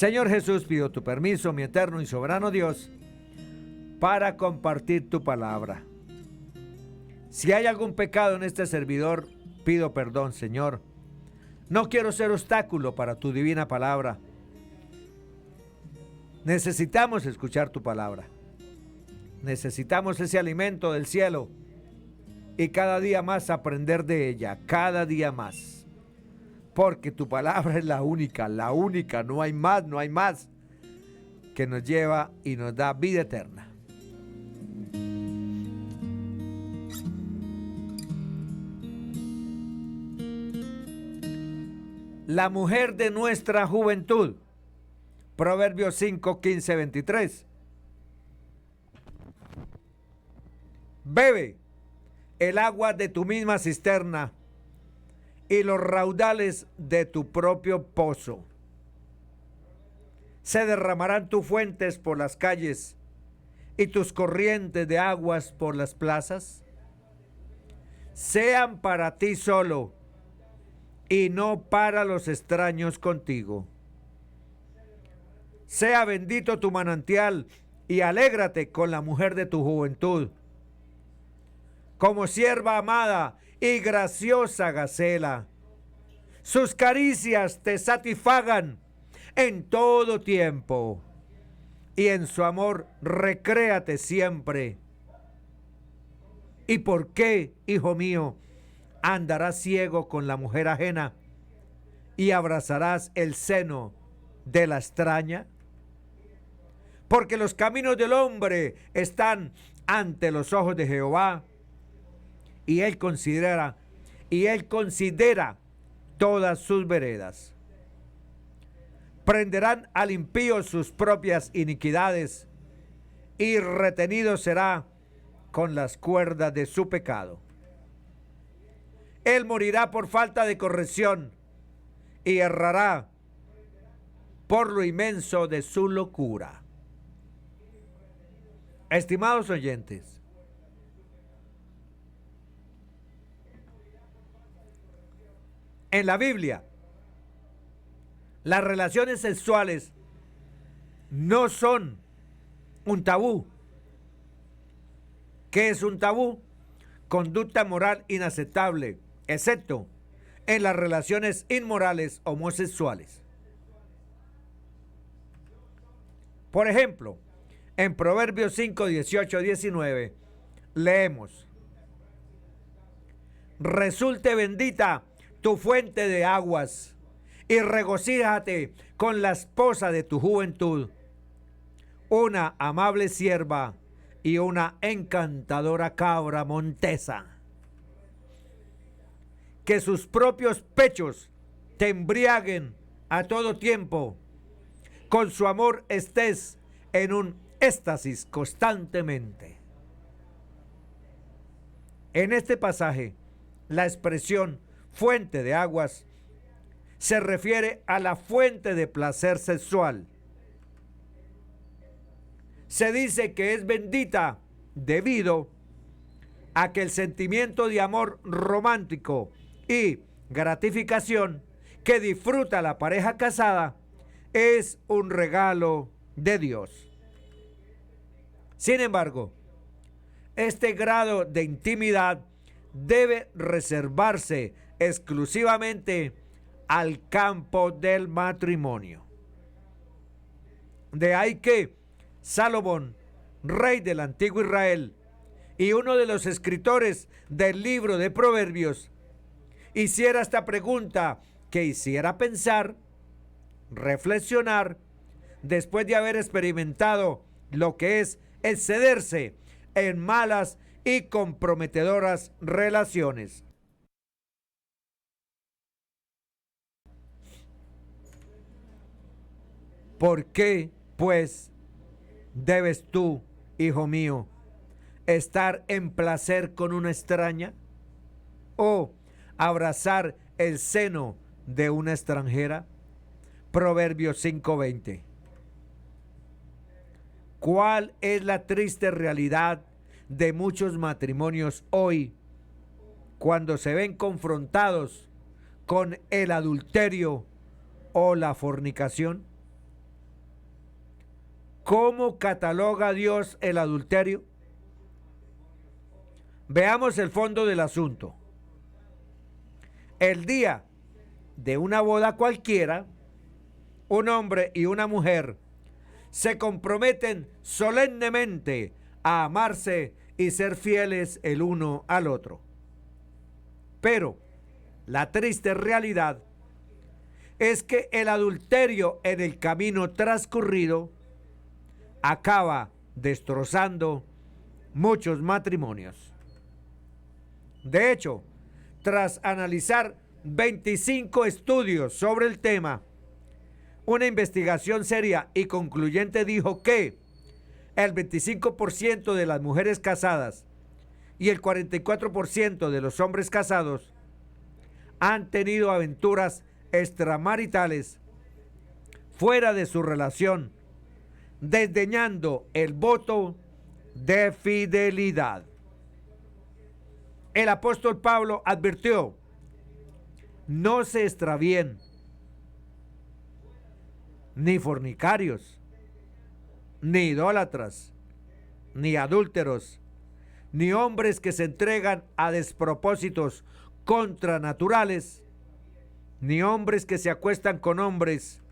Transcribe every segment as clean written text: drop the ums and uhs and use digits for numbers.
Señor Jesús, pido tu permiso, mi eterno y soberano Dios, para compartir tu palabra. Si hay algún pecado en este servidor, pido perdón, Señor. No quiero ser obstáculo para tu divina palabra. Necesitamos escuchar tu palabra. Necesitamos ese alimento del cielo y cada día más aprender de ella, cada día más. Porque tu palabra es la única, no hay más, que nos lleva y nos da vida eterna. La mujer de nuestra juventud. Proverbios 5, 15, 23. Bebe el agua de tu misma cisterna y los raudales de tu propio pozo. Se derramarán tus fuentes por las calles y tus corrientes de aguas por las plazas. Sean para ti solo y no para los extraños contigo. Sea bendito tu manantial y alégrate con la mujer de tu juventud. Como sierva amada y graciosa gacela, sus caricias te satisfagan en todo tiempo, y en su amor recréate siempre. ¿Y por qué, hijo mío, andarás ciego con la mujer ajena y abrazarás el seno de la extraña? Porque los caminos del hombre están ante los ojos de Jehová, y él considera todas sus veredas. Prenderán al impío sus propias iniquidades, y retenido será con las cuerdas de su pecado. Él morirá por falta de corrección y errará por lo inmenso de su locura. Estimados oyentes, en la Biblia, las relaciones sexuales no son un tabú. ¿Qué es un tabú? Conducta moral inaceptable, excepto en las relaciones inmorales homosexuales. Por ejemplo, en Proverbios 5, 18, 19, leemos: resulte bendita tu fuente de aguas, y regocíjate con la esposa de tu juventud, una amable sierva y una encantadora cabra montesa. Que sus propios pechos te embriaguen a todo tiempo, con su amor estés en un éxtasis constantemente. En este pasaje, la expresión fuente de aguas se refiere a la fuente de placer sexual. Se dice que es bendita debido a que el sentimiento de amor romántico y gratificación que disfruta la pareja casada es un regalo de Dios. Sin embargo, este grado de intimidad debe reservarse exclusivamente al campo del matrimonio. De ahí que Salomón, rey del antiguo Israel y uno de los escritores del libro de Proverbios, hiciera esta pregunta que hiciera pensar, reflexionar, después de haber experimentado lo que es excederse en malas y comprometedoras relaciones. ¿Por qué, pues, debes tú, hijo mío, estar en placer con una extraña o abrazar el seno de una extranjera? Proverbios 5:20. ¿Cuál es la triste realidad de muchos matrimonios hoy cuando se ven confrontados con el adulterio o la fornicación? ¿Cómo cataloga Dios el adulterio? Veamos el fondo del asunto. El día de una boda cualquiera, un hombre y una mujer se comprometen solemnemente a amarse y ser fieles el uno al otro. Pero la triste realidad es que el adulterio en el camino transcurrido acaba destrozando muchos matrimonios. De hecho, tras analizar 25 estudios sobre el tema, una investigación seria y concluyente dijo que el 25% de las mujeres casadas y el 44% de los hombres casados han tenido aventuras extramaritales fuera de su relación, desdeñando el voto de fidelidad. El apóstol Pablo advirtió: no se extravíen, ni fornicarios, ni idólatras, ni adúlteros, ni hombres que se entregan a despropósitos contranaturales, ni hombres que se acuestan con hombres,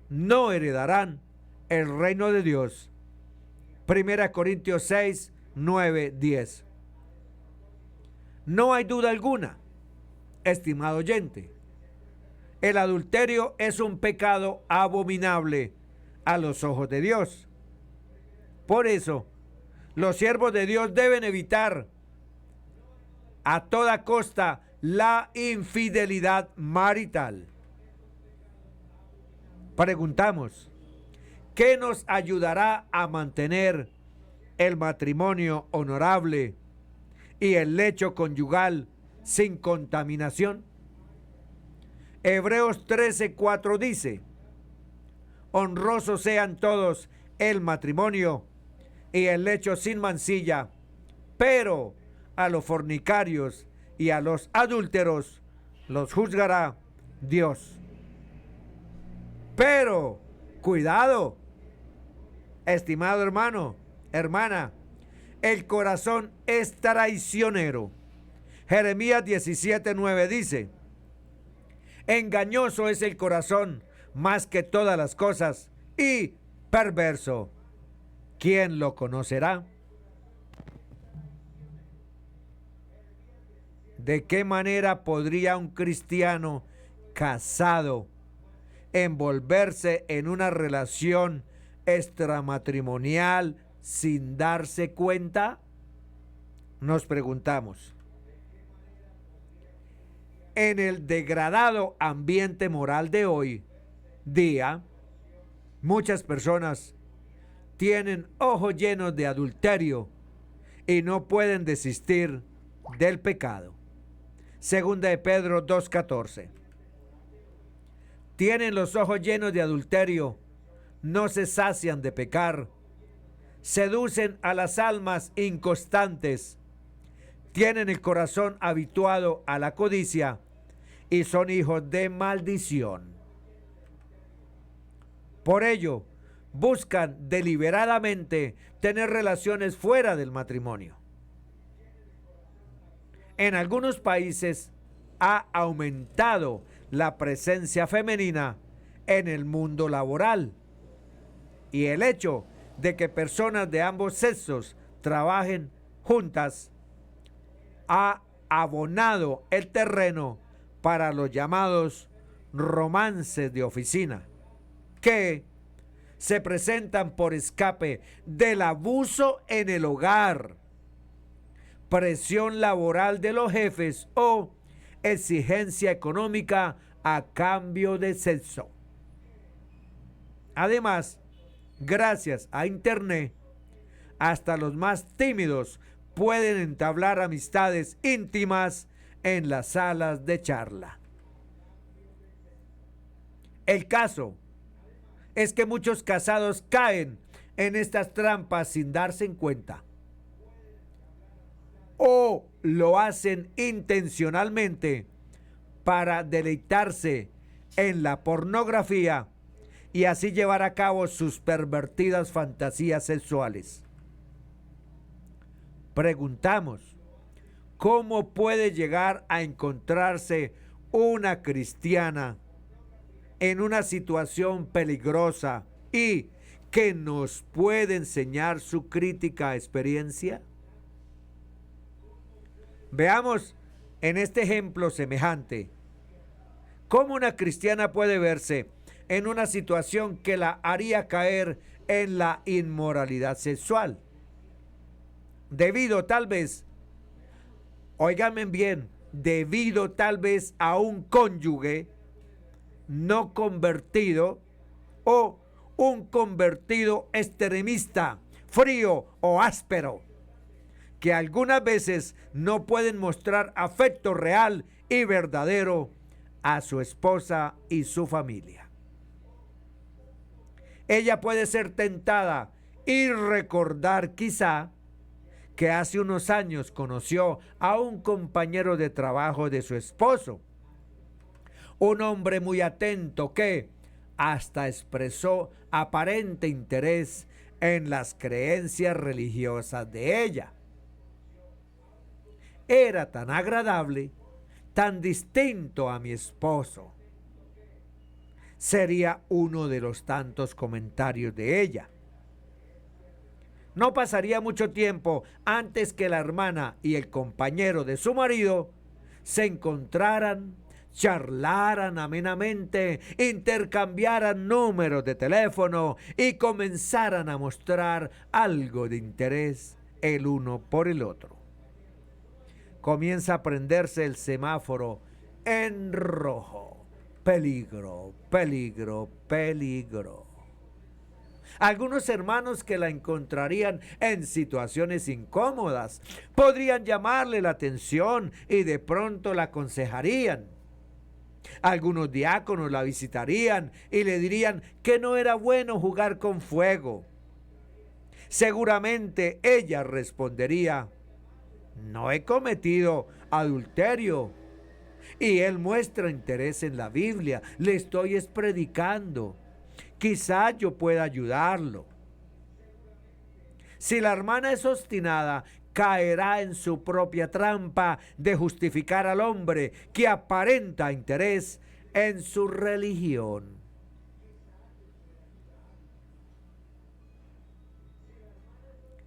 no heredarán el reino de Dios. 1 Corintios 6, 9, 10. No hay duda alguna, estimado oyente, el adulterio es un pecado abominable a los ojos de Dios. Por eso, los siervos de Dios deben evitar a toda costa la infidelidad marital. Preguntamos, ¿qué nos ayudará a mantener el matrimonio honorable y el lecho conyugal sin contaminación? Hebreos 13:4 dice: honrosos sean todos el matrimonio y el lecho sin mancilla, pero a los fornicarios y a los adúlteros los juzgará Dios. Pero, cuidado, estimado hermano, hermana, el corazón es traicionero. Jeremías 17:9 dice: engañoso es el corazón más que todas las cosas y perverso. ¿Quién lo conocerá? ¿De qué manera podría un cristiano casado envolverse en una relación extramatrimonial sin darse cuenta? Nos preguntamos. En el degradado ambiente moral de hoy día, muchas personas tienen ojos llenos de adulterio y no pueden desistir del pecado. Segunda de Pedro 2:14. Tienen los ojos llenos de adulterio, no se sacian de pecar, seducen a las almas inconstantes, tienen el corazón habituado a la codicia y son hijos de maldición. Por ello, buscan deliberadamente tener relaciones fuera del matrimonio. En algunos países ha aumentado la presencia femenina en el mundo laboral y el hecho de que personas de ambos sexos trabajen juntas ha abonado el terreno para los llamados romances de oficina, que se presentan por escape del abuso en el hogar, presión laboral de los jefes o exigencia económica a cambio de sexo. Además, gracias a Internet, hasta los más tímidos pueden entablar amistades íntimas en las salas de charla. El caso es que muchos casados caen en estas trampas sin darse en cuenta, o lo hacen intencionalmente para deleitarse en la pornografía y así llevar a cabo sus pervertidas fantasías sexuales. Preguntamos, ¿cómo puede llegar a encontrarse una cristiana en una situación peligrosa y que nos puede enseñar su crítica experiencia? Veamos en este ejemplo semejante cómo una cristiana puede verse en una situación que la haría caer en la inmoralidad sexual, debido tal vez, óiganme bien, debido tal vez a un cónyuge no convertido o un convertido extremista, frío o áspero, que algunas veces no pueden mostrar afecto real y verdadero a su esposa y su familia. Ella puede ser tentada y recordar quizá que hace unos años conoció a un compañero de trabajo de su esposo, un hombre muy atento que hasta expresó aparente interés en las creencias religiosas de ella. Era tan agradable, tan distinto a mi esposo. Sería uno de los tantos comentarios de ella. No pasaría mucho tiempo antes que la hermana y el compañero de su marido se encontraran, charlaran amenamente, intercambiaran números de teléfono y comenzaran a mostrar algo de interés el uno por el otro. Comienza a prenderse el semáforo en rojo. Peligro, peligro, peligro. Algunos hermanos que la encontrarían en situaciones incómodas podrían llamarle la atención y de pronto la aconsejarían. Algunos diáconos la visitarían y le dirían que no era bueno jugar con fuego. Seguramente ella respondería: no he cometido adulterio. Y él muestra interés en la Biblia. Le estoy predicando. Quizá yo pueda ayudarlo. Si la hermana es obstinada, caerá en su propia trampa de justificar al hombre que aparenta interés en su religión.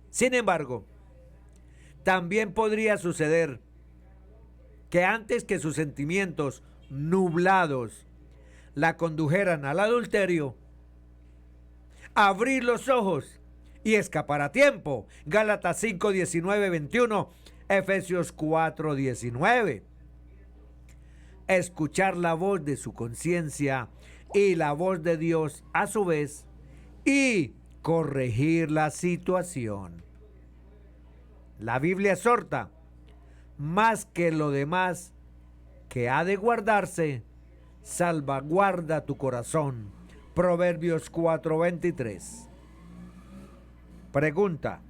Sin embargo, también podría suceder que antes que sus sentimientos nublados la condujeran al adulterio, abrir los ojos y escapar a tiempo. Gálatas 5, 19, 21, Efesios 4, 19. Escuchar la voz de su conciencia y la voz de Dios a su vez y corregir la situación. La Biblia exhorta, más que lo demás que ha de guardarse, salvaguarda tu corazón. Proverbios 4:23. Pregunta,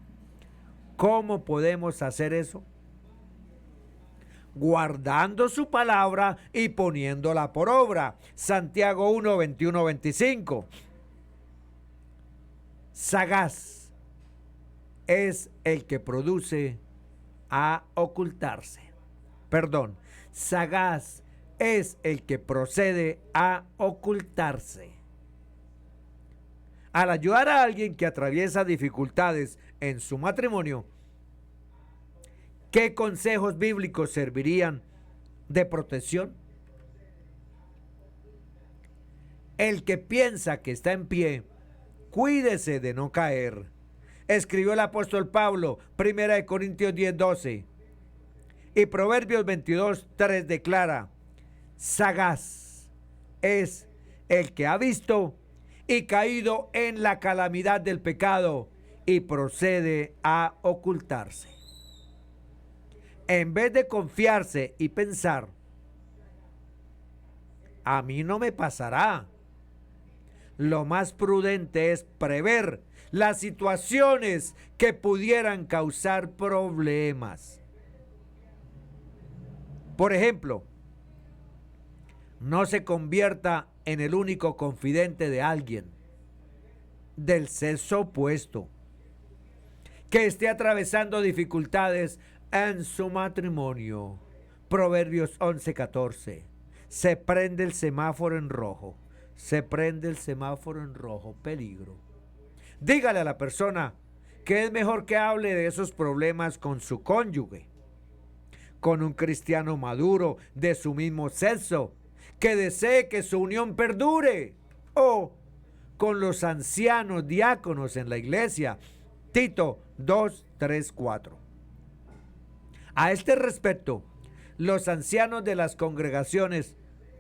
¿cómo podemos hacer eso? Guardando su palabra y poniéndola por obra. Santiago 1, 21, 25. Sagaz es el que produce a ocultarse. Sagaz es el que procede a ocultarse. Al ayudar a alguien que atraviesa dificultades en su matrimonio, ¿qué consejos bíblicos servirían de protección? El que piensa que está en pie, cuídese de no caer. Escribió el apóstol Pablo, 1 Corintios 10:12. Y Proverbios 22:3 declara: sagaz es el que ha visto y caído en la calamidad del pecado y procede a ocultarse. En vez de confiarse y pensar, a mí no me pasará, lo más prudente es prever las situaciones que pudieran causar problemas. Por ejemplo, no se convierta en el único confidente de alguien del sexo opuesto que esté atravesando dificultades en su matrimonio. Proverbios 11:14. Se prende el semáforo en rojo. Se prende el semáforo en rojo. Peligro. Dígale a la persona que es mejor que hable de esos problemas con su cónyuge, con un cristiano maduro de su mismo sexo, que desee que su unión perdure, o con los ancianos diáconos en la iglesia. Tito 2, 3, 4. A este respecto, los ancianos de las congregaciones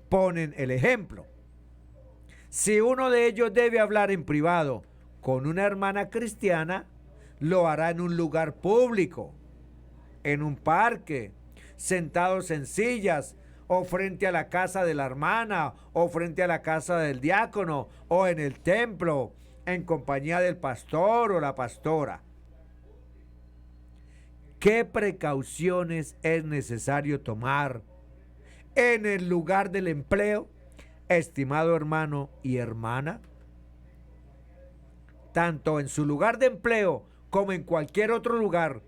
ponen el ejemplo. Si uno de ellos debe hablar en privado con una hermana cristiana, lo hará en un lugar público, en un parque, sentados en sillas, o frente a la casa de la hermana, o frente a la casa del diácono, o en el templo, en compañía del pastor o la pastora. ¿Qué precauciones es necesario tomar en el lugar del empleo, estimado hermano y hermana? Tanto en su lugar de empleo como en cualquier otro lugar,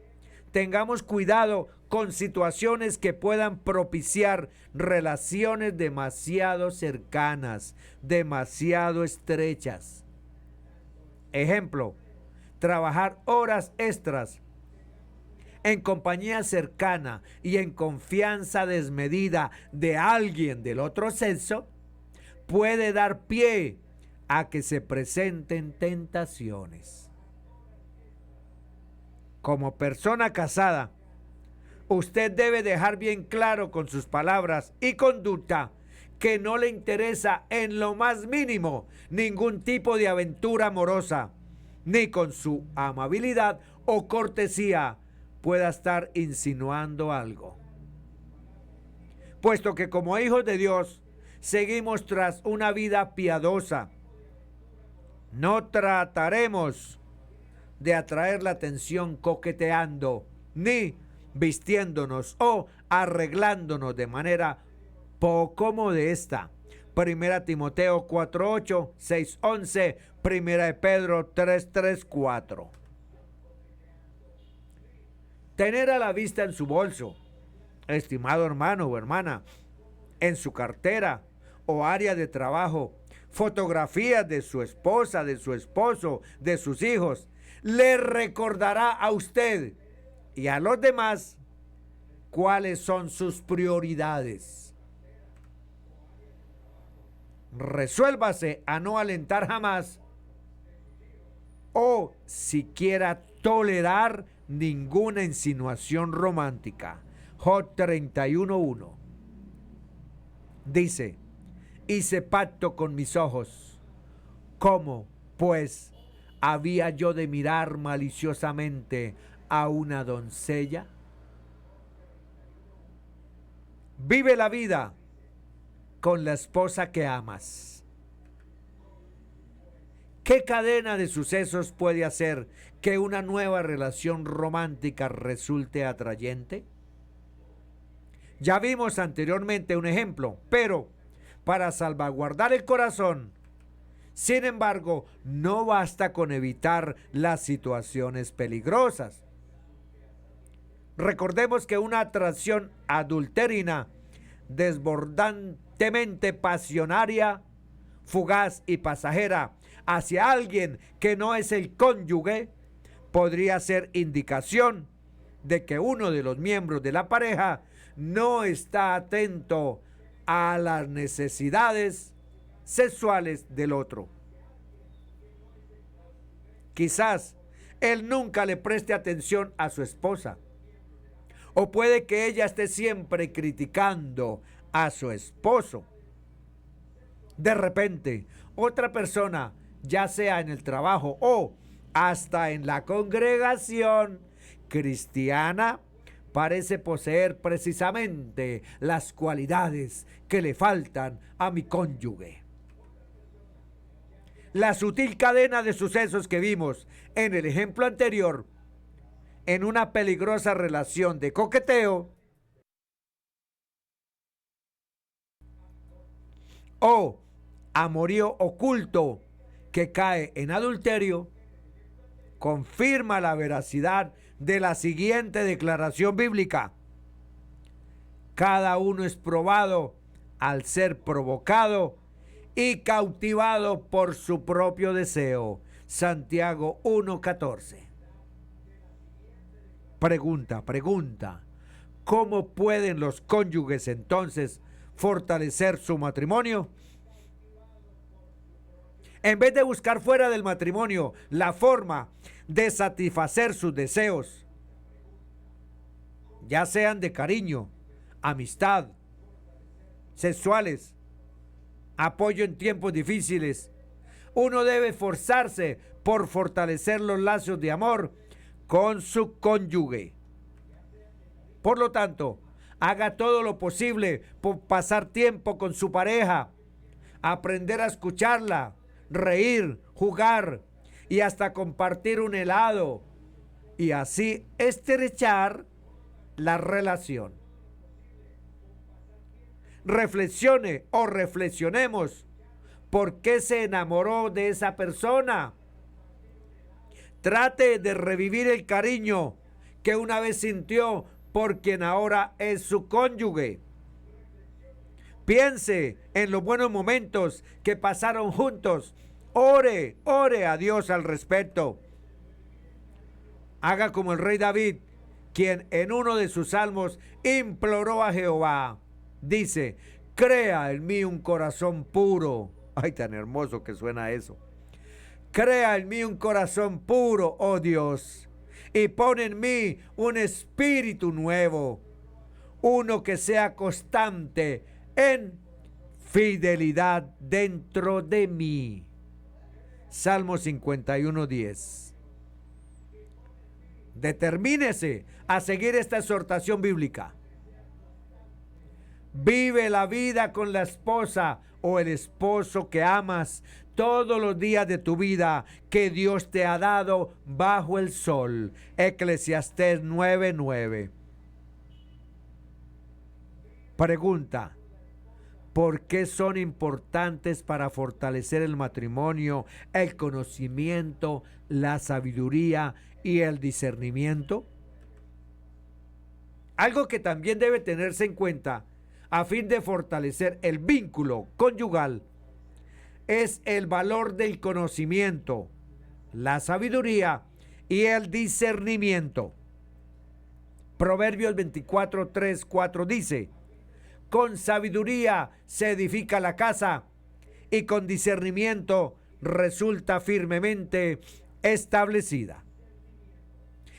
tengamos cuidado con situaciones que puedan propiciar relaciones demasiado cercanas, demasiado estrechas. Ejemplo, trabajar horas extras en compañía cercana y en confianza desmedida de alguien del otro sexo puede dar pie a que se presenten tentaciones. Como persona casada, usted debe dejar bien claro con sus palabras y conducta que no le interesa en lo más mínimo ningún tipo de aventura amorosa, ni con su amabilidad o cortesía pueda estar insinuando algo. Puesto que como hijos de Dios seguimos tras una vida piadosa, no trataremos de atraer la atención coqueteando, ni vistiéndonos o arreglándonos de manera poco modesta. Primera Timoteo 4:8, 6:11, Primera de Pedro 3:3, 4. Tener a la vista en su bolso, estimado hermano o hermana, en su cartera o área de trabajo, fotografías de su esposa, de su esposo, de sus hijos, le recordará a usted y a los demás cuáles son sus prioridades. Resuélvase a no alentar jamás o siquiera tolerar ninguna insinuación romántica. Job 31:1 dice: hice pacto con mis ojos. ¿Cómo, pues, había yo de mirar maliciosamente a una doncella? Vive la vida con la esposa que amas. ¿Qué cadena de sucesos puede hacer que una nueva relación romántica resulte atrayente? Ya vimos anteriormente un ejemplo, pero para salvaguardar el corazón, sin embargo, no basta con evitar las situaciones peligrosas. Recordemos que una atracción adulterina, desbordantemente pasionaria, fugaz y pasajera hacia alguien que no es el cónyuge, podría ser indicación de que uno de los miembros de la pareja no está atento a las necesidades sexuales del otro. Quizás él nunca le preste atención a su esposa, o puede que ella esté siempre criticando a su esposo. De repente, otra persona, ya sea en el trabajo o hasta en la congregación cristiana, parece poseer precisamente las cualidades que le faltan a mi cónyuge. La sutil cadena de sucesos que vimos en el ejemplo anterior, en una peligrosa relación de coqueteo o amorío oculto que cae en adulterio, confirma la veracidad de la siguiente declaración bíblica: cada uno es probado al ser provocado y cautivado por su propio deseo. Santiago 1:14. Pregunta, ¿cómo pueden los cónyuges entonces fortalecer su matrimonio? En vez de buscar fuera del matrimonio la forma de satisfacer sus deseos, ya sean de cariño, amistad, sexuales, apoyo en tiempos difíciles, uno debe esforzarse por fortalecer los lazos de amor con su cónyuge. Por lo tanto, haga todo lo posible por pasar tiempo con su pareja, aprender a escucharla, reír, jugar y hasta compartir un helado, y así estrechar la relación. Reflexione o reflexionemos por qué se enamoró de esa persona. Trate de revivir el cariño que una vez sintió por quien ahora es su cónyuge. Piense en los buenos momentos que pasaron juntos. Ore a Dios al respecto. Haga como el rey David, quien en uno de sus salmos imploró a Jehová. Dice: crea en mí un corazón puro. Ay, tan hermoso que suena eso. Crea en mí un corazón puro, oh Dios, y pon en mí un espíritu nuevo, uno que sea constante en fidelidad dentro de mí. Salmo 51:10. Determínese a seguir esta exhortación bíblica. Vive la vida con la esposa o el esposo que amas todos los días de tu vida que Dios te ha dado bajo el sol. Eclesiastés 9:9. Pregunta: ¿por qué son importantes para fortalecer el matrimonio el conocimiento, la sabiduría y el discernimiento? Algo que también debe tenerse en cuenta a fin de fortalecer el vínculo conyugal es el valor del conocimiento, la sabiduría y el discernimiento. Proverbios 24:3-4 dice: con sabiduría se edifica la casa y con discernimiento resulta firmemente establecida.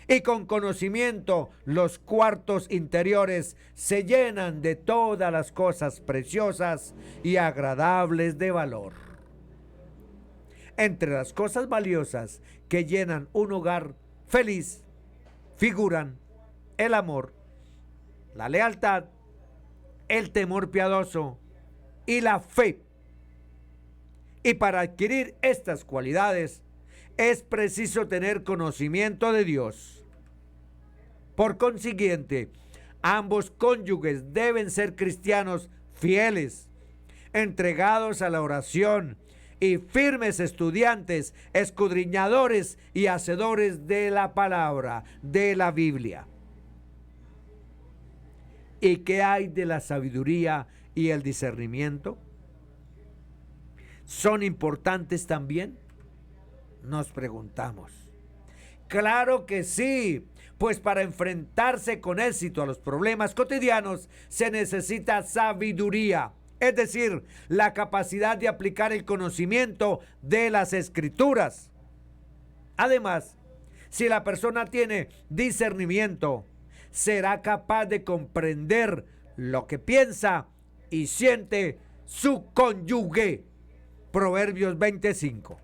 Y con conocimiento los cuartos interiores se llenan de todas las cosas preciosas y agradables de valor. Entre las cosas valiosas que llenan un hogar feliz figuran el amor, la lealtad, el temor piadoso y la fe. Y para adquirir estas cualidades es preciso tener conocimiento de Dios. Por consiguiente, ambos cónyuges deben ser cristianos fieles, entregados a la oración y firmes estudiantes, escudriñadores y hacedores de la palabra, de la Biblia. ¿Y qué hay de la sabiduría y el discernimiento? ¿Son importantes también?, nos preguntamos. Claro que sí, pues para enfrentarse con éxito a los problemas cotidianos se necesita sabiduría, es decir, la capacidad de aplicar el conocimiento de las Escrituras. Además, si la persona tiene discernimiento, será capaz de comprender lo que piensa y siente su cónyuge. Proverbios 25.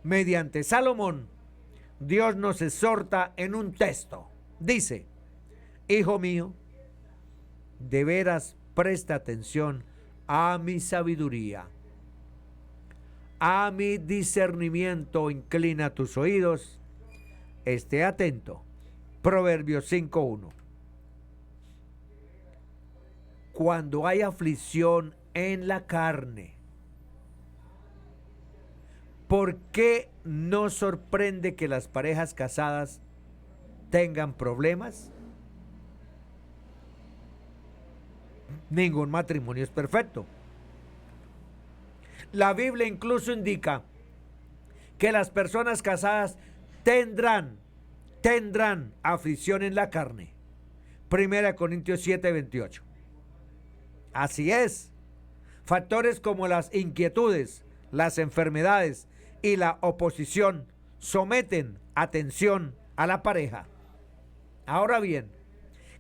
Mediante Salomón, Dios nos exhorta en un texto. Dice: hijo mío, de veras presta atención a mi sabiduría, a mi discernimiento inclina tus oídos, esté atento. Proverbios 5:1. Cuando hay aflicción en la carne. ¿Por qué no sorprende que las parejas casadas tengan problemas? Ningún matrimonio es perfecto. La Biblia incluso indica que las personas casadas tendrán aflicción en la carne. 1 Corintios 7:28. Así es. Factores como las inquietudes, las enfermedades y la oposición someten atención a la pareja. Ahora bien,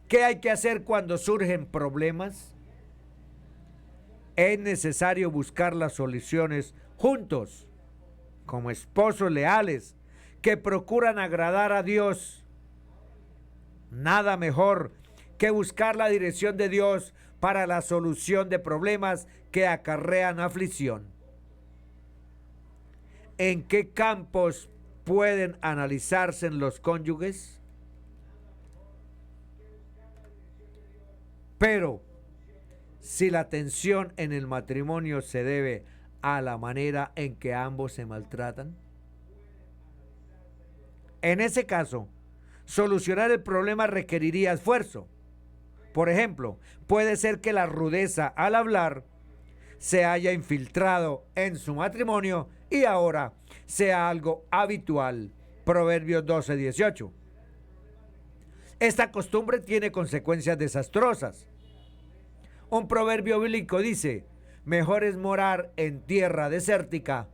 ¿qué hay que hacer cuando surgen problemas? Es necesario buscar las soluciones juntos, como esposos leales que procuran agradar a Dios. Nada mejor que buscar la dirección de Dios para la solución de problemas que acarrean aflicción. ¿En qué campos pueden analizarse en los cónyuges? Pero si la tensión en el matrimonio se debe a la manera en que ambos se maltratan, en ese caso, solucionar el problema requeriría esfuerzo. Por ejemplo, puede ser que la rudeza al hablar se haya infiltrado en su matrimonio y ahora sea algo habitual. Proverbios 12:18. Esta costumbre tiene consecuencias desastrosas. Un proverbio bíblico dice: mejor es morar en tierra desértica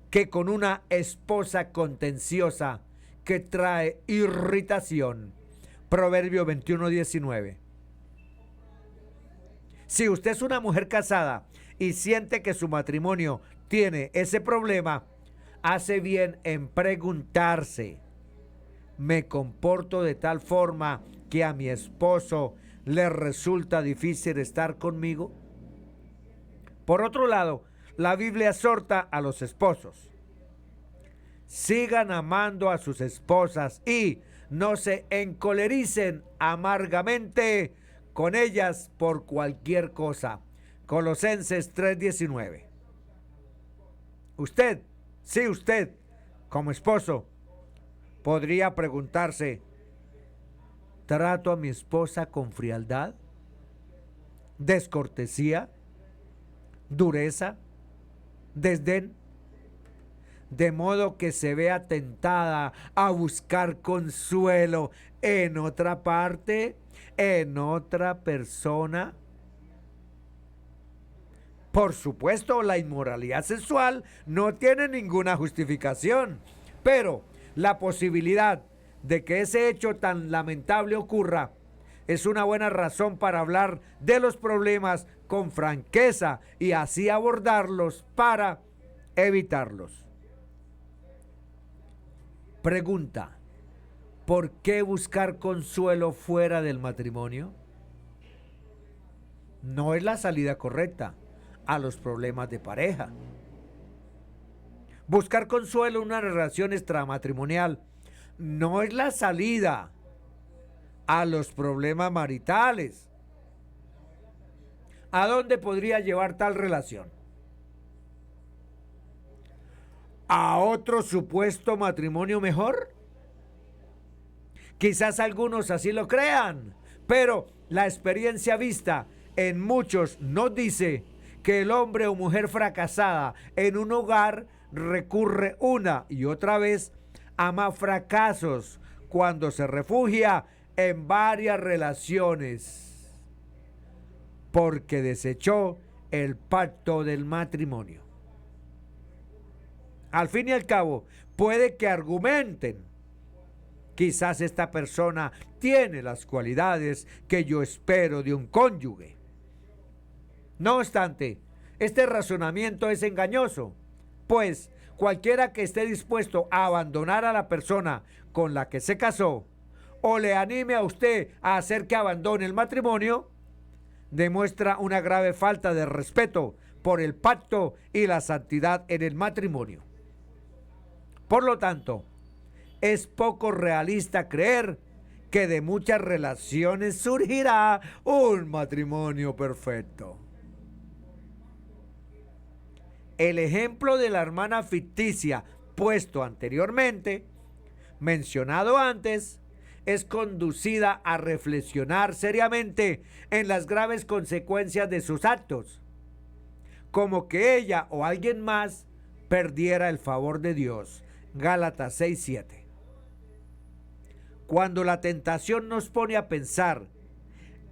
que con una esposa contenciosa que trae irritación. Proverbio 21:19. Si usted es una mujer casada y siente que su matrimonio tiene ese problema, hace bien en preguntarse: ¿me comporto de tal forma que a mi esposo le resulta difícil estar conmigo? Por otro lado, la Biblia exhorta a los esposos: sigan amando a sus esposas y no se encolericen amargamente con ellas por cualquier cosa. Colosenses 3:19. Usted, como esposo, podría preguntarse: ¿trato a mi esposa con frialdad, descortesía, dureza, desdén? De modo que se vea tentada a buscar consuelo en otra parte, en otra persona. Por supuesto, la inmoralidad sexual no tiene ninguna justificación, pero la posibilidad de que ese hecho tan lamentable ocurra es una buena razón para hablar de los problemas con franqueza y así abordarlos para evitarlos. Pregunta: ¿por qué buscar consuelo fuera del matrimonio? No es la salida correcta a los problemas de pareja. Buscar consuelo en una relación extramatrimonial no es la salida a los problemas maritales. ¿A dónde podría llevar tal relación? ¿A otro supuesto matrimonio mejor? Quizás algunos así lo crean, pero la experiencia vista en muchos nos dice que el hombre o mujer fracasada en un hogar recurre una y otra vez a más fracasos cuando se refugia en varias relaciones porque desechó el pacto del matrimonio. Al fin y al cabo, puede que argumenten: quizás esta persona tiene las cualidades que yo espero de un cónyuge. No obstante, este razonamiento es engañoso, pues cualquiera que esté dispuesto a abandonar a la persona con la que se casó o le anime a usted a hacer que abandone el matrimonio, demuestra una grave falta de respeto por el pacto y la santidad en el matrimonio. Por lo tanto, es poco realista creer que de muchas relaciones surgirá un matrimonio perfecto. El ejemplo de la hermana ficticia puesto anteriormente, mencionado antes, es conducida a reflexionar seriamente en las graves consecuencias de sus actos, como que ella o alguien más perdiera el favor de Dios. Gálatas 6:7. Cuando la tentación nos pone a pensar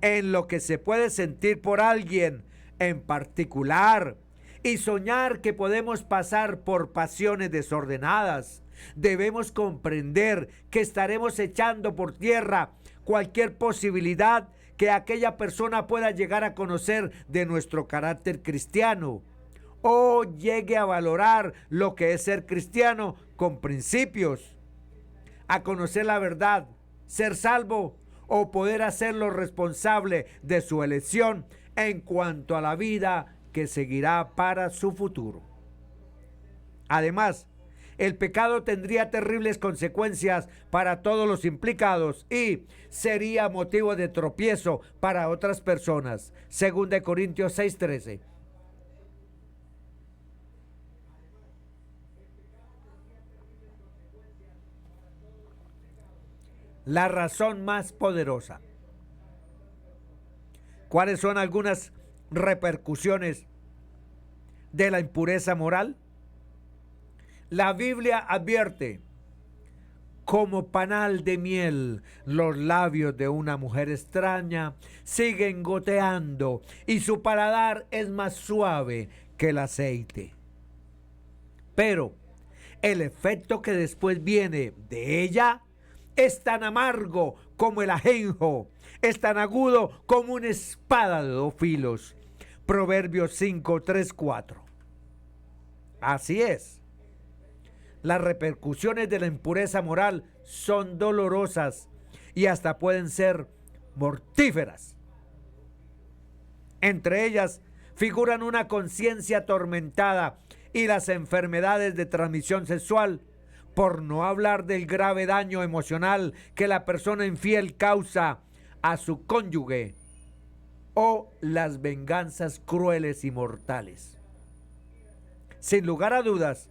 en lo que se puede sentir por alguien en particular y soñar que podemos pasar por pasiones desordenadas, debemos comprender que estaremos echando por tierra cualquier posibilidad que aquella persona pueda llegar a conocer de nuestro carácter cristiano o llegue a valorar lo que es ser cristiano con principios, a conocer la verdad, ser salvo o poder hacerlo responsable de su elección en cuanto a la vida que seguirá para su futuro. Además, el pecado tendría terribles consecuencias para todos los implicados y sería motivo de tropiezo para otras personas. 2 Corintios 6:13. La razón más poderosa. ¿Cuáles son algunas repercusiones de la impureza moral? La Biblia advierte: como panal de miel, los labios de una mujer extraña siguen goteando y su paladar es más suave que el aceite. Pero el efecto que después viene de ella es tan amargo como el ajenjo, es tan agudo como una espada de dos filos. Proverbios 5, 3, 4. Así es. Las repercusiones de la impureza moral son dolorosas y hasta pueden ser mortíferas. Entre ellas figuran una conciencia atormentada y las enfermedades de transmisión sexual, por no hablar del grave daño emocional que la persona infiel causa a su cónyuge, o las venganzas crueles y mortales. Sin lugar a dudas,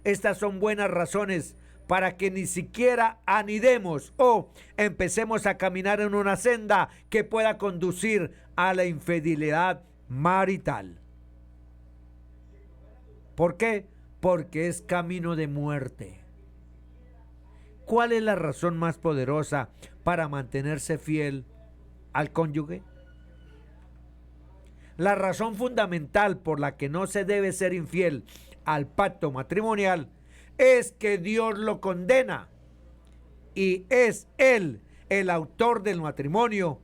estas son buenas razones para que ni siquiera anidemos o empecemos a caminar en una senda que pueda conducir a la infidelidad marital. ¿Por qué? Porque es camino de muerte. ¿Cuál es la razón más poderosa para mantenerse fiel al cónyuge? La razón fundamental por la que no se debe ser infiel al pacto matrimonial es que Dios lo condena y es Él el autor del matrimonio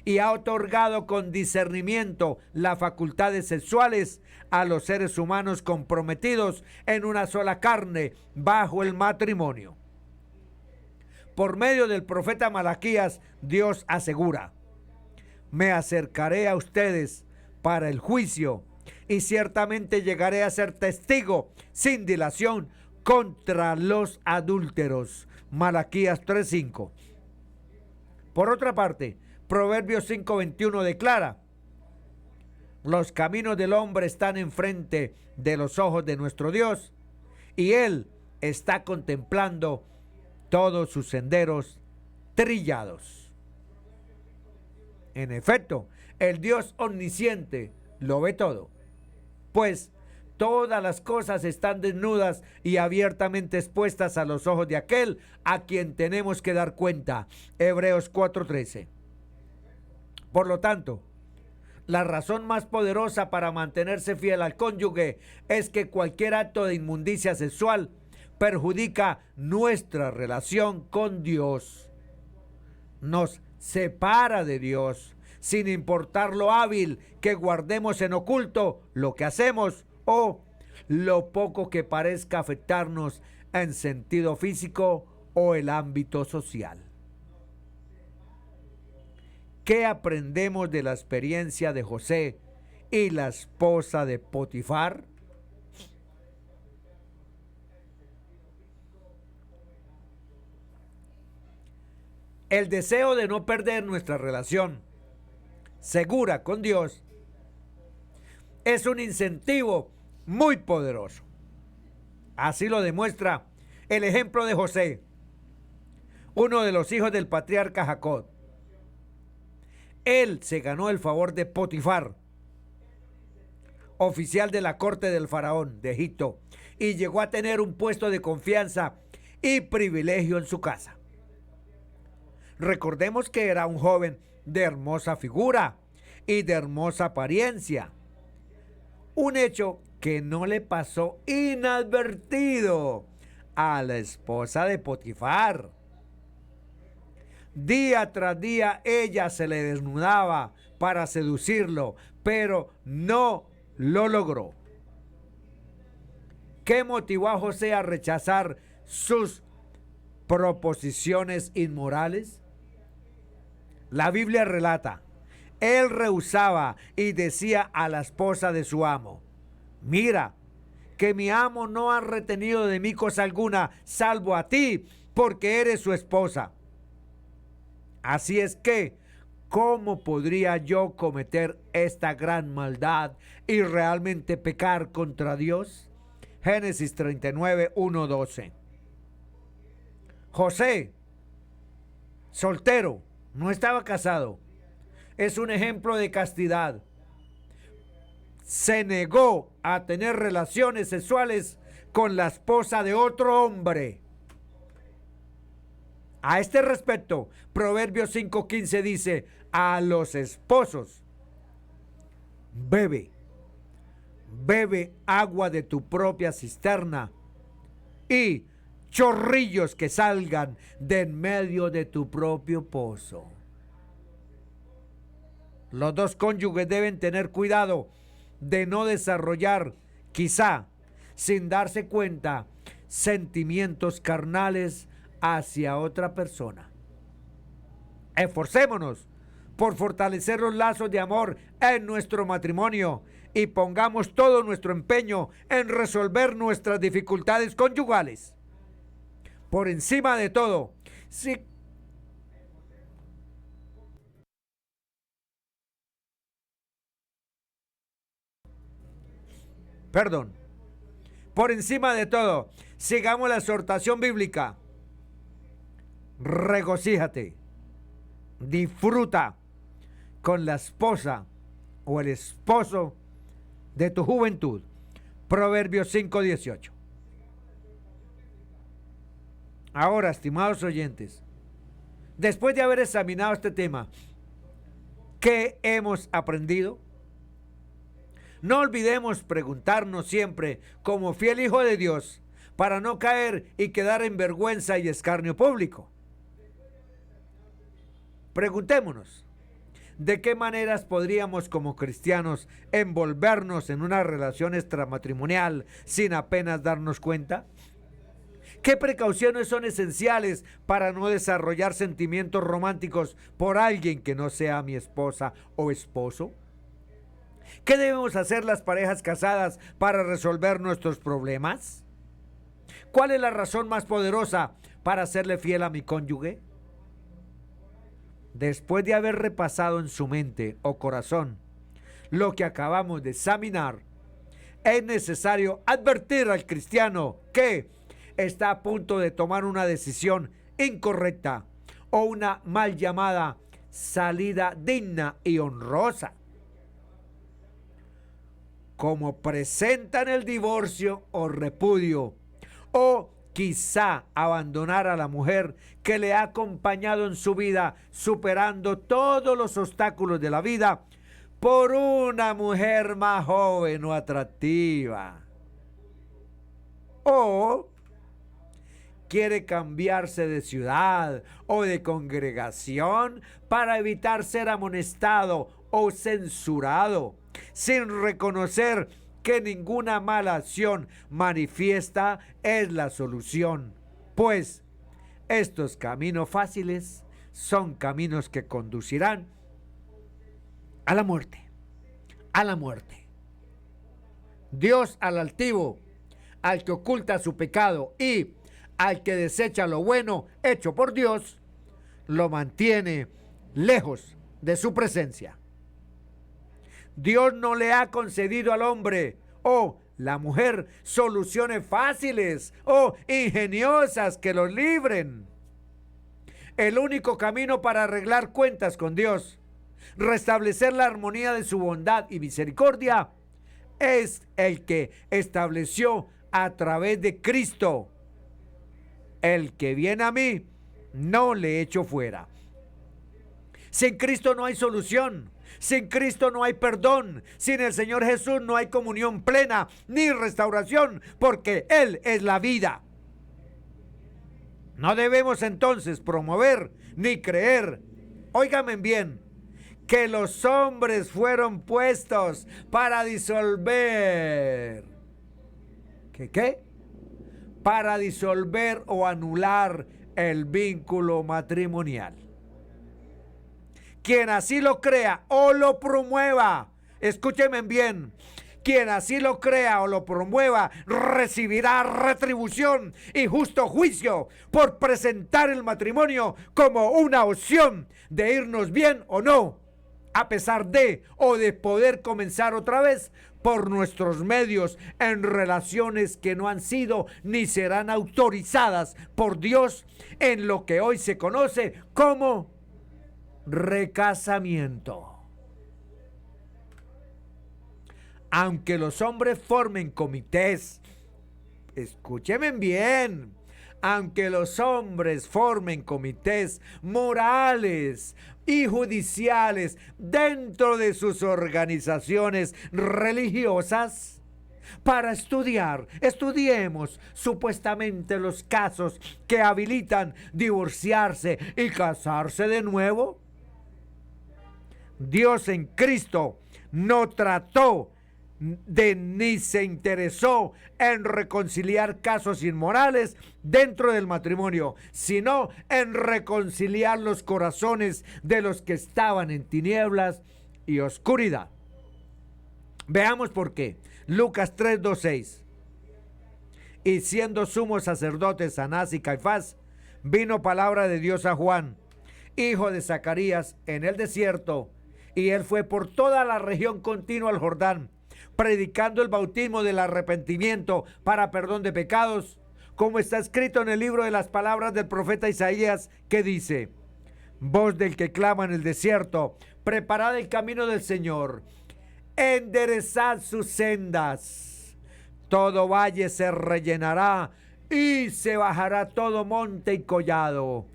y ha otorgado con discernimiento las facultades sexuales a los seres humanos comprometidos en una sola carne bajo el matrimonio. Por medio del profeta Malaquías, Dios asegura: me acercaré a ustedes para el juicio y ciertamente llegaré a ser testigo sin dilación contra los adúlteros. Malaquías 3:5. Por otra parte, Proverbios 5:21 declara: los caminos del hombre están enfrente de los ojos de nuestro Dios, y Él está contemplando todos sus senderos trillados. En efecto, el Dios omnisciente lo ve todo, pues todas las cosas están desnudas y abiertamente expuestas a los ojos de aquel a quien tenemos que dar cuenta. Hebreos 4:13. Por lo tanto, la razón más poderosa para mantenerse fiel al cónyuge es que cualquier acto de inmundicia sexual perjudica nuestra relación con Dios, nos separa de Dios, sin importar lo hábil que guardemos en oculto lo que hacemos o lo poco que parezca afectarnos en sentido físico o el ámbito social. ¿Qué aprendemos de la experiencia de José y la esposa de Potifar? El deseo de no perder nuestra relación segura con Dios es un incentivo muy poderoso. Así lo demuestra el ejemplo de José, uno de los hijos del patriarca Jacob. Él se ganó el favor de Potifar, oficial de la corte del faraón de Egipto, y llegó a tener un puesto de confianza y privilegio en su casa. Recordemos que era un joven de hermosa figura y de hermosa apariencia. Un hecho que no le pasó inadvertido a la esposa de Potifar. Día tras día ella se le desnudaba para seducirlo, pero no lo logró. ¿Qué motivó a José a rechazar sus proposiciones inmorales? La Biblia relata, él rehusaba y decía a la esposa de su amo: mira, que mi amo no ha retenido de mí cosa alguna, salvo a ti, porque eres su esposa. Así es que, ¿cómo podría yo cometer esta gran maldad y realmente pecar contra Dios? Génesis 39, 1, 12. José, soltero, no estaba casado, es un ejemplo de castidad. Se negó a tener relaciones sexuales con la esposa de otro hombre. A este respecto, Proverbios 5:15 dice: a los esposos, bebe agua de tu propia cisterna y chorrillos que salgan de en medio de tu propio pozo. Los dos cónyuges deben tener cuidado de no desarrollar, quizá sin darse cuenta, sentimientos carnales hacia otra persona. Esforcémonos por fortalecer los lazos de amor en nuestro matrimonio y pongamos todo nuestro empeño en resolver nuestras dificultades conyugales. Por encima de todo, por encima de todo, sigamos la exhortación bíblica. Regocíjate, disfruta con la esposa o el esposo de tu juventud. Proverbios 5:18. Ahora, estimados oyentes, después de haber examinado este tema, ¿qué hemos aprendido? No olvidemos preguntarnos siempre, como fiel hijo de Dios, para no caer y quedar en vergüenza y escarnio público. Preguntémonos, ¿de qué maneras podríamos como cristianos envolvernos en una relación extramatrimonial sin apenas darnos cuenta? ¿Qué precauciones son esenciales para no desarrollar sentimientos románticos por alguien que no sea mi esposa o esposo? ¿Qué debemos hacer las parejas casadas para resolver nuestros problemas? ¿Cuál es la razón más poderosa para serle fiel a mi cónyuge? Después de haber repasado en su mente o corazón lo que acabamos de examinar, es necesario advertir al cristiano que está a punto de tomar una decisión incorrecta o una mal llamada salida digna y honrosa. Como presentan el divorcio o repudio, o quizá abandonar a la mujer que le ha acompañado en su vida, superando todos los obstáculos de la vida, por una mujer más joven o atractiva. O quiere cambiarse de ciudad o de congregación para evitar ser amonestado o censurado, sin reconocer que ninguna mala acción manifiesta es la solución, pues estos caminos fáciles son caminos que conducirán a la muerte, a la muerte. Dios al altivo, al que oculta su pecado y al que desecha lo bueno hecho por Dios, lo mantiene lejos de su presencia. Dios no le ha concedido al hombre o la mujer soluciones fáciles o ingeniosas que los libren. El único camino para arreglar cuentas con Dios, restablecer la armonía de su bondad y misericordia, es el que estableció a través de Cristo. El que viene a mí, no le echo fuera. Sin Cristo no hay solución. Sin Cristo no hay perdón. Sin el Señor Jesús no hay comunión plena ni restauración, porque Él es la vida. No debemos entonces promover ni creer, óigame bien, que los hombres fueron puestos para disolver. ¿Qué? Para disolver o anular el vínculo matrimonial. Quien así lo crea o lo promueva, escúchenme bien, quien así lo crea o lo promueva recibirá retribución y justo juicio por presentar el matrimonio como una opción de irnos bien o no, a pesar de o de poder comenzar otra vez por nuestros medios en relaciones que no han sido ni serán autorizadas por Dios en lo que hoy se conoce como recasamiento. Aunque los hombres formen comités, escúcheme bien, aunque los hombres formen comités morales y judiciales dentro de sus organizaciones religiosas, para estudiemos supuestamente los casos que habilitan divorciarse y casarse de nuevo. Dios en Cristo no trató ni se interesó en reconciliar casos inmorales dentro del matrimonio, sino en reconciliar los corazones de los que estaban en tinieblas y oscuridad. Veamos por qué. Lucas 3:2-6. Y siendo sumos sacerdotes Anás y Caifás, vino palabra de Dios a Juan, hijo de Zacarías, en el desierto, y él fue por toda la región continua al Jordán, predicando el bautismo del arrepentimiento para perdón de pecados, como está escrito en el libro de las palabras del profeta Isaías, que dice: voz del que clama en el desierto, preparad el camino del Señor, enderezad sus sendas. Todo valle se rellenará y se bajará todo monte y collado.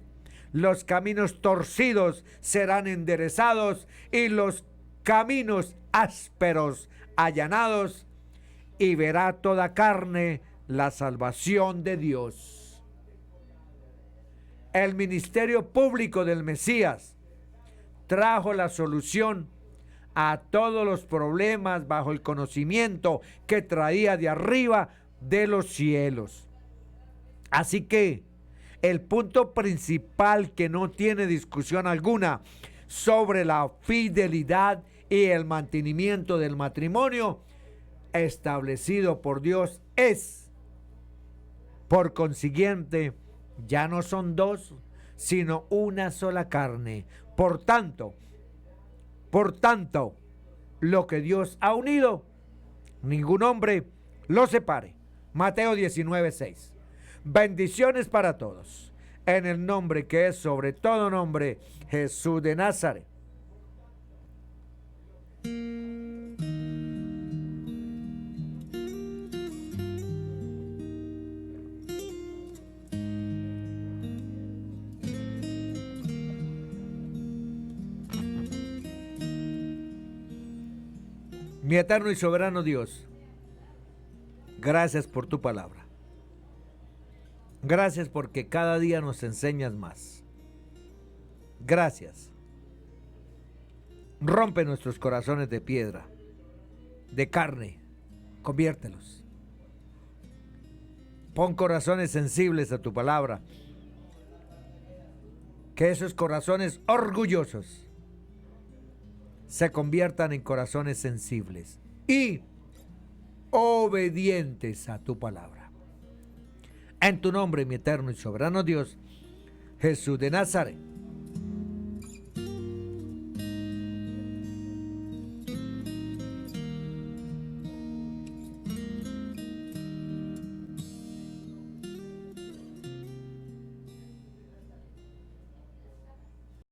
Los caminos torcidos serán enderezados y los caminos ásperos allanados, y verá toda carne la salvación de Dios. El ministerio público del Mesías trajo la solución a todos los problemas bajo el conocimiento que traía de arriba de los cielos. Así que el punto principal que no tiene discusión alguna sobre la fidelidad y el mantenimiento del matrimonio establecido por Dios es, por consiguiente, ya no son dos, sino una sola carne. Por tanto, lo que Dios ha unido, ningún hombre lo separe. Mateo 19:6. Bendiciones para todos, en el nombre que es sobre todo nombre, Jesús de Nazaret. Mi eterno y soberano Dios, gracias por tu palabra. Gracias porque cada día nos enseñas más. Gracias. Rompe nuestros corazones de piedra, de carne, conviértelos. Pon corazones sensibles a tu palabra. Que esos corazones orgullosos se conviertan en corazones sensibles y obedientes a tu palabra. En tu nombre, mi eterno y soberano Dios, Jesús de Nazaret.